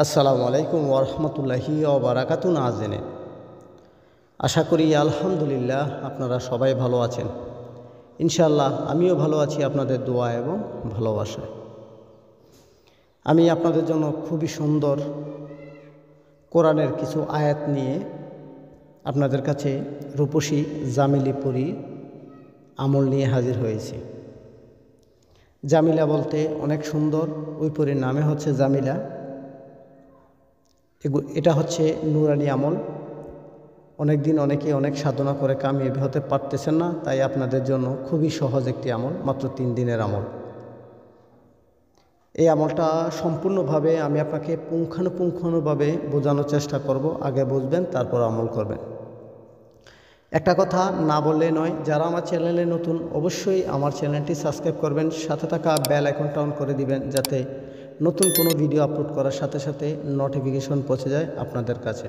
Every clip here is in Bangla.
আসসালামু আলাইকুম ওরহমতুল্লাহি ওবারাকাতু। নাজেনে আশা করি আলহামদুলিল্লাহ আপনারা সবাই ভালো আছেন। ইনশাআল্লাহ আমিও ভালো আছি আপনাদের দোয়া এবং ভালোবাসায়। আমি আপনাদের জন্য খুবই সুন্দর কোরআনের কিছু আয়াত নিয়ে আপনাদের কাছে রূপসী জামিলি পরী আমল নিয়ে হাজির হয়েছি। জামিলা বলতে অনেক সুন্দর, ওই পরীর নামে হচ্ছে জামিলা। এটা হচ্ছে নুরানি আমল। অনেক অনেক সাধনা করে কামিয়াবি হতে পারতেছেন না, তাই আপনাদের জন্য খুবই সহজ একটি আমল, মাত্র 3 দিনের আমল। এই আমলটা সম্পূর্ণভাবে আমি আপনাকে পুঙ্খানুপুঙ্খানুভাবে বোঝানোর চেষ্টা করব। আগে বুঝবেন, তারপর আমল করবেন। একটা কথা না বললে নয়, যারা আমার চ্যানেলে নতুন অবশ্যই আমার চ্যানেলটি সাবস্ক্রাইব করবেন, সাথে থাকা বেল আইকনটা অন করে দিবেন, যাতে নতুন কোনো ভিডিও আপলোড করার সাথে সাথে নোটিফিকেশন পৌঁছে যায় আপনাদের কাছে।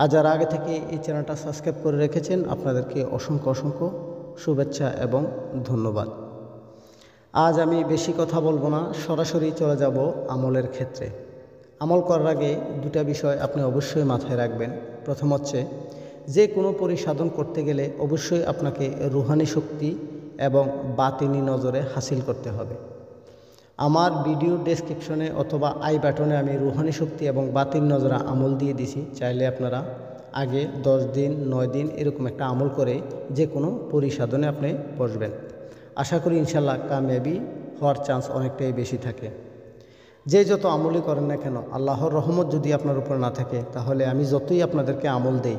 আর যারা আগে থেকে এই চ্যানেলটা সাবস্ক্রাইব করে রেখেছেন, আপনাদেরকে অসংখ্য শুভেচ্ছা এবং ধন্যবাদ। আজ আমি বেশি কথা বলবো না, সরাসরি চলে যাব আমলের ক্ষেত্রে। আমল করার আগে দুটা বিষয় আপনি অবশ্যই মাথায় রাখবেন। প্রথম হচ্ছে, যে কোনো পরিসাধন করতে গেলে অবশ্যই আপনাকে রুহানি শক্তি এবং বাতিনি নজরে হাসিল করতে হবে। আমার ভিডিও ডেসক্রিপশনে অথবা আই বাটনে আমি রুহানি শক্তি এবং বাতিন নজরা আমল দিয়ে দিছি। চাইলে আপনারা আগে 10 দিন 9 দিন এরকম একটা আমল করে যে কোনো পরিসাধনে আপনি বসবেন। আশা করি ইনশাল্লাহ কামিয়াবি হওয়ার চান্স অনেকটাই বেশি থাকে। যে যত আমলই করেন না কেন, আল্লাহর রহমত যদি আপনার উপর না থাকে, তাহলে আমি যতই আপনাদেরকে আমল দেই,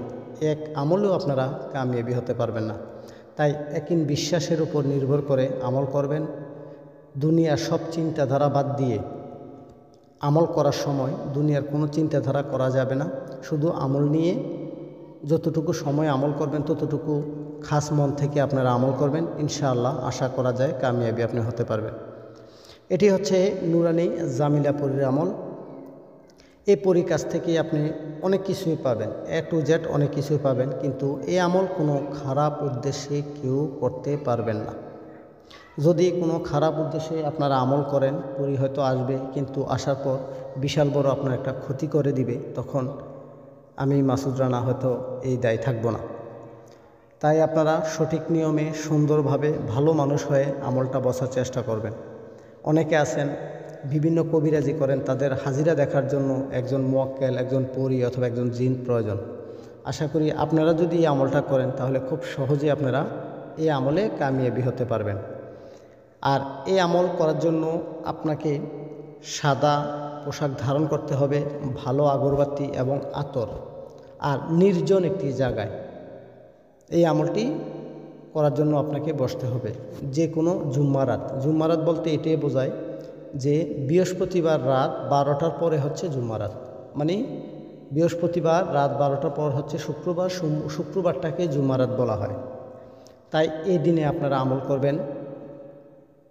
এক আমলেও আপনারা কামিয়াবি হতে পারবেন না। তাই একিন বিশ্বাসের উপর নির্ভর করে আমল করবেন। দুনিয়ার সব চিন্তাধারা বাদ দিয়ে আমল করার সময় দুনিয়ার কোনো চিন্তাধারা করা যাবে না। শুধু আমল নিয়ে যতটুকু সময় আমল করবেন, ততটুকু খাস মন থেকে আপনারা আমল করবেন। ইনশাআল্লাহ আশা করা যায় কামিয়াবি আপনি হতে পারবেন। এটি হচ্ছে নুরানি জামিলা পরীর আমল। এই পরীর কাছ থেকে আপনি অনেক কিছুই পাবেন, A to Z অনেক কিছুই পাবেন, কিন্তু এই আমল কোনো খারাপ উদ্দেশ্যে কেউ করতে পারবেন না। যদি কোনো খারাপ উদ্দেশ্যে আপনারা আমল করেন, পরী হয়তো আসবে, কিন্তু আসার পর বিশাল বড় আপনার একটা ক্ষতি করে দিবে, তখন আমি মাসুদ রানা হয়তো এই দায় থাকবো না। তাই আপনারা সঠিক নিয়মে সুন্দরভাবে ভালো মানুষ হয়ে আমলটা বসার চেষ্টা করবেন। অনেকে আছেন বিভিন্ন কবিরাজি করেন, তাদের হাজিরা দেখার জন্য একজন মুয়াক্কেল, একজন পরী অথবা একজন জিন প্রয়োজন। আশা করি আপনারা যদি এই আমলটা করেন, তাহলে খুব সহজে আপনারা এই আমলে কামিয়াবি হতে পারবেন। আর এই আমল করার জন্য আপনাকে সাদা পোশাক ধারণ করতে হবে, ভালো আগরবাতি এবং আতর, আর নির্জন একটি জায়গায় এই আমলটি করার জন্য আপনাকে বসতে হবে। যে কোনো জুম্মারাত বলতে এটাই বোঝায় যে বৃহস্পতিবার রাত 12টার পরে হচ্ছে জুম্মারাত, মানে বৃহস্পতিবার রাত 12টার পর হচ্ছে শুক্রবারটাকে জুম্মারাত বলা হয়। তাই এই দিনে আপনারা আমল করবেন।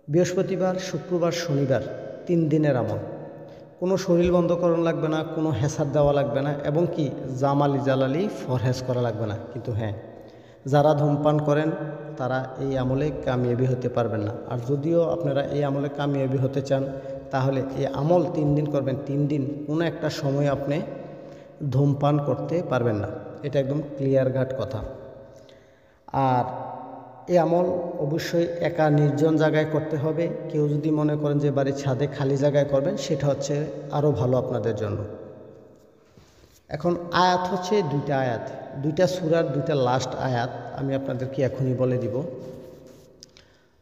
বৃহস্পতিবার, শুক্রবার, শনিবার 3 দিনের আমল। কোনো শরীর বন্ধ করানো লাগবে না, কোনো হেসার দেওয়া লাগবে না, এবং কি জালালি ফরহেজ করা লাগবে না। কিন্তু হ্যাঁ, যারা ধূমপান করেন তারা এই আমলে কামিয়াবি হতে পারবেন না। আর যদিও আপনারা এই আমলে কামিয়াবি হতে চান, তাহলে এই আমল 3 দিন করবেন। 3 দিন কোনো একটা সময় আপনি ধূমপান করতে পারবেন না, এটা একদম ক্লিয়ার কাট কথা। আর এই আমল অবশ্যই একা নির্জন জায়গায় করতে হবে। কেউ যদি মনে করেন যে বাড়ির ছাদে খালি জায়গায় করবেন, সেটা হচ্ছে আরও ভালো আপনাদের জন্য। এখন আয়াত হচ্ছে 2টা আয়াত, 2টা সূরার 2টা লাস্ট আয়াত আমি আপনাদেরকে এখনই বলে দিব।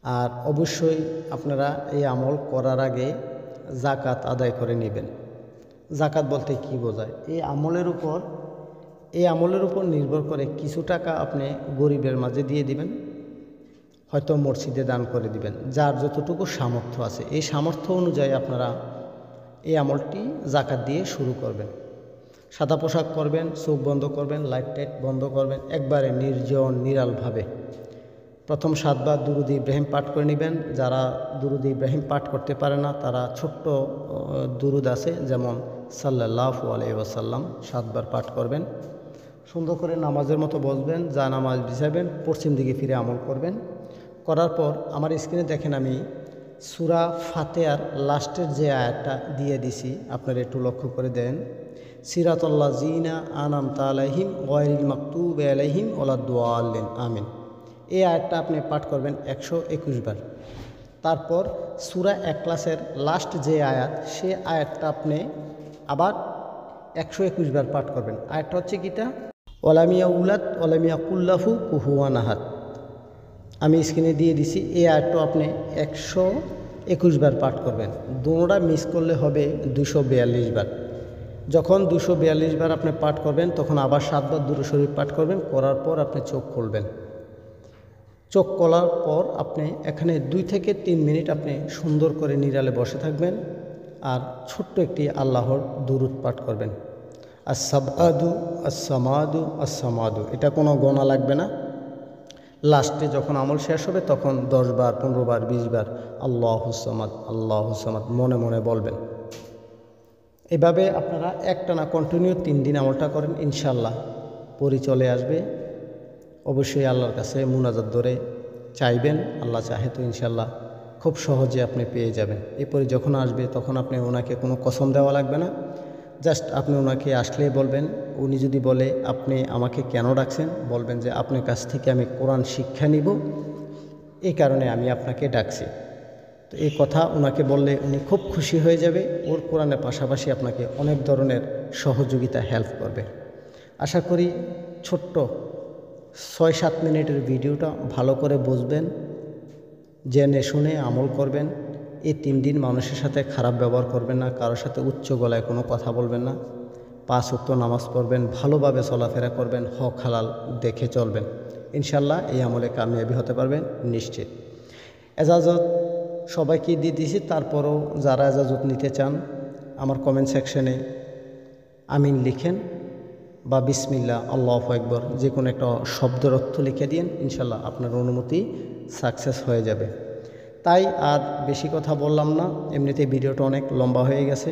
আর অবশ্যই আপনারা এই আমল করার আগে যাকাত আদায় করে নেবেন। যাকাত বলতে কি বোঝায়? এই আমলের উপর নির্ভর করে কিছু টাকা আপনি গরিবের মাঝে দিয়ে দিবেন, হয়তো মসজিদে দান করে দিবেন, যার যতটুকু সামর্থ্য আছে। এই সামর্থ্য অনুযায়ী আপনারা এই আমলটি যাকাত দিয়ে শুরু করবেন। সাদা পোশাক পরবেন, চোখ বন্ধ করবেন, লাইট টাইট বন্ধ করবেন, একবারে নির্জন নিরালভাবে প্রথম 7 বার দুরুদ ইব্রাহিম পাঠ করে নেবেন। যারা দুরুদ ইব্রাহিম পাঠ করতে পারে না, তারা ছোট্ট দুরুদ আছে, যেমন সাল্লাল্লাহু আলাইহি ওয়াসাল্লাম 7 বার পাঠ করবেন। সুন্দর করে নামাজের মতো বসবেন, যা নামাজ বিছাবেন, পশ্চিম দিকে ফিরে আমল করবেন। করার পর আমার স্ক্রিনে দেখেন আমি সূরা ফাতিহার লাস্টের যে আয়াতটা দিয়ে দিছি আপনারা একটু লক্ষ্য করে দেন, সিরাতাল্লাযিনা আনআমতা আলাইহিম গায়রিল মাগদুবি আলাইহিম ওয়ালাদ-দাল্লিন, আমিন। এই আয়াতটা আপনি পাঠ করবেন 121 বার। তারপর সূরা ইখলাসের লাস্ট যে আয়াত, সে আয়াতটা আপনি আবার 121 বার পাঠ করবেন। আয়াতটা হচ্ছে কিটা, ওয়ালাম ইয়াউলাদ ওয়ালাম ইয়াকুল লাহু কুফুয়ান আহাদ। আমি স্ক্রিনে দিয়ে দিছি, এই আয়াতটা আপনি 121 বার পাঠ করবেন। দুটোটা মিস করলে হবে 242 বার। যখন 242 বার আপনি পাঠ করবেন তখন আবার 7 বার দুরূদ শরীফ পাঠ করবেন। করার পর আপনি চোখ খুলবেন। চোখ খোলার পর আপনি এখানে 2 থেকে 3 মিনিট আপনি সুন্দর করে নিরালে বসে থাকবেন আর ছোট্ট একটি আল্লাহর দুরূদ পাঠ করবেন, আস-সাবআদু আস-সামাদু আস-সামাদু। এটা কোনো গোনা লাগবে না। লাস্টে যখন আমল শেষ হবে তখন 10 বার 15 বার 20 বার আল্লাহুস সামাদ আল্লাহুস সামাদ মনে মনে বলবেন। এভাবে আপনারা একটানা কন্টিনিউ 3 দিন আমলটা করেন, ইনশাল্লাহ পরি চলে আসবে। অবশ্যই আল্লাহর কাছে মুনাজাত ধরে চাইবেন, আল্লাহ চাহে তো ইনশাল্লাহ খুব সহজে আপনি পেয়ে যাবেন। এরপরে যখন আসবে তখন আপনি ওনাকে কোনো কসম দেওয়া লাগবে না, জাস্ট আপনি ওনাকে আসলেই বলবেন। উনি যদি বলে আপনি আমাকে কেন ডাকছেন, বলবেন যে আপনার কাছ থেকে আমি কোরআন শিক্ষা নিব, এই কারণে আমি আপনাকে ডাকছি। তো এই কথা ওনাকে বললে উনি খুব খুশি হয়ে যাবে। ওর কোরআনের পাশাপাশি আপনাকে অনেক ধরনের সহযোগিতা হেল্প করবে। আশা করি ছোট্ট 6-7 মিনিটের ভিডিওটা ভালো করে বুঝবেন, জেনে শুনে আমল করবেন। এই 3 দিন মানুষের সাথে খারাপ ব্যবহার করবেন না, কারোর সাথে উচ্চ গলায় কোনো কথা বলবেন না, 5 ওয়াক্ত নামাজ পড়বেন, ভালোভাবে চলাফেরা করবেন, হক হালাল দেখে চলবেন। ইনশাল্লাহ এই আমলে কামিয়াবি হতে পারবেন নিশ্চিত। এজাজত সবাইকে দিয়ে দিয়েছি, তারপরও যারা এজাজত নিতে চান আমার কমেন্ট সেকশনে আমিন লিখেন বা বিসমিল্লাহ আল্লাহু আকবার যে কোনো একটা শব্দের অর্থ লিখে দিন, ইনশাল্লাহ আপনার অনুমতি সাকসেস হয়ে যাবে। তাই আর বেশি কথা বললাম না, এমনিতেই ভিডিওটা অনেক লম্বা হয়ে গেছে।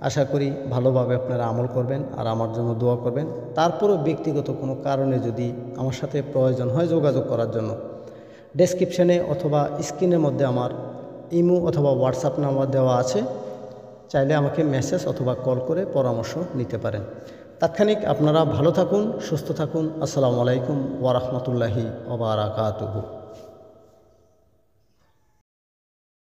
আশা করি ভালোভাবে আপনারা আমল করবেন আর আমার জন্য দোয়া করবেন। তারপরেও ব্যক্তিগত কোনো কারণে যদি আমার সাথে প্রয়োজন হয় যোগাযোগ করার জন্য ডেসক্রিপশানে অথবা স্ক্রিনের মধ্যে আমার ইমো অথবা হোয়াটসঅ্যাপ নাম্বার দেওয়া আছে, চাইলে আমাকে মেসেজ অথবা কল করে পরামর্শ নিতে পারেন। তাৎক্ষণিক আপনারা ভালো থাকুন, সুস্থ থাকুন। আসসালামু আলাইকুম ওয়া রাহমাতুল্লাহি ওয়া বারাকাতুহু।